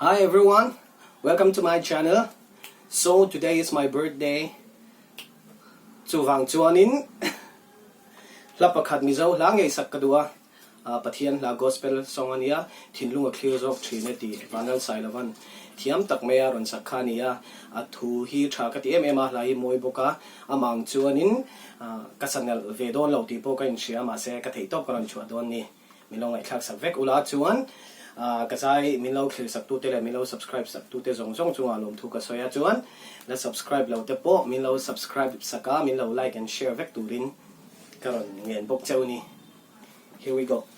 Hi everyone, welcome to my channel. So today is my birthday. Chuan Chuanin lapakhat mizo la ngaihsan kadua pathian la gospel song ania Thinlung a thlir zawk trinity Vanlalsailova thiam tak mea ron sakhania athu hi thakati emem lai moi boka amang chuanin kasangal vedon lo ti po kan siam ase ka thei top kan chua don ni milong ai thak sak vek ula chuan kasai milo thlir satu te le milo subscribe satu te zong zong chunga lom thu ka soya chuan la subscribe lo te po milo subscribe saka milo like and share vek turin karon ngen bok chau ni. Here we go.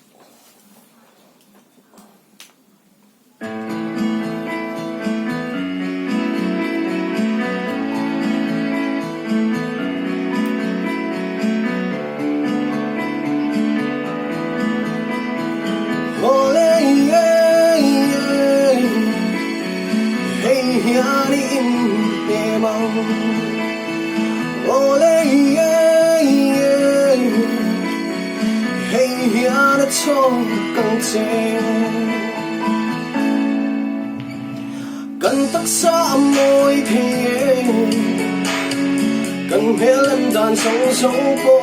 Hian in emem ole hey hian a chong kang cheng kan tak sa moi the kan helan dan song song po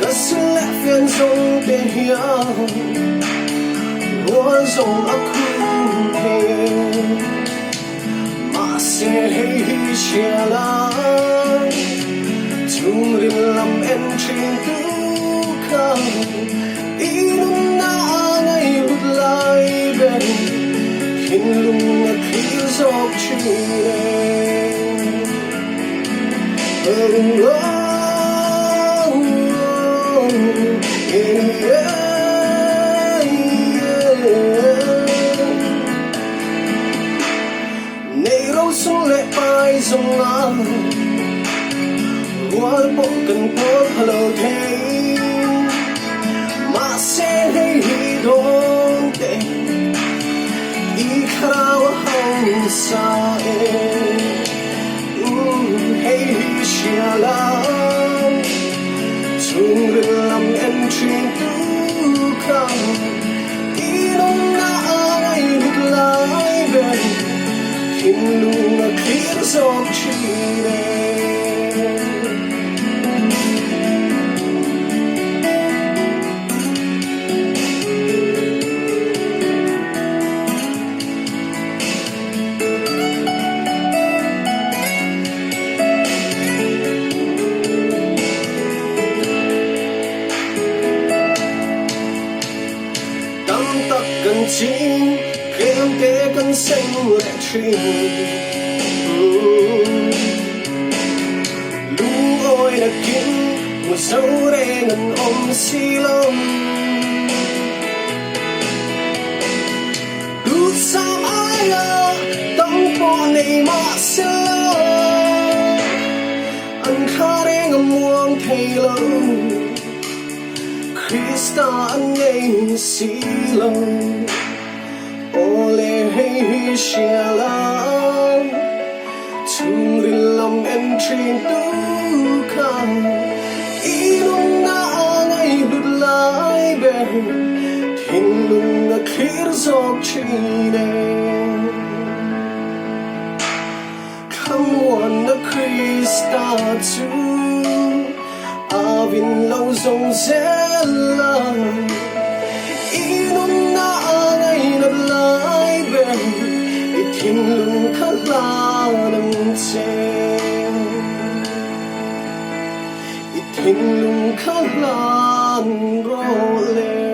kasle fian song te hian wo song a hey siam chung rim lam en trin tu ka inum na ngai lut lai ben Thinlung a thlir zawk sung le pai sung a wal po kan po hello thei ma se hey hi dong te I kharawa hong sa hey siala chung lam en trin tu ka inong na ai lut lai ben Thinlung a thlir zawk tam tak kan ching Karaoke kan sing le trin lung oi na kin mizo reng an silom lu sam ai tong po nei ma se an kha reng muang thei lo Krista an nei silom ole hey siam chung lam en trin tu ka inum na ngai lut lai ben Thinlung a thlir zawk come on the Krista tu avin lo zong zela inum na ngai lut lai ben Thinlung kha lan cheng Thinlung kha lan ro le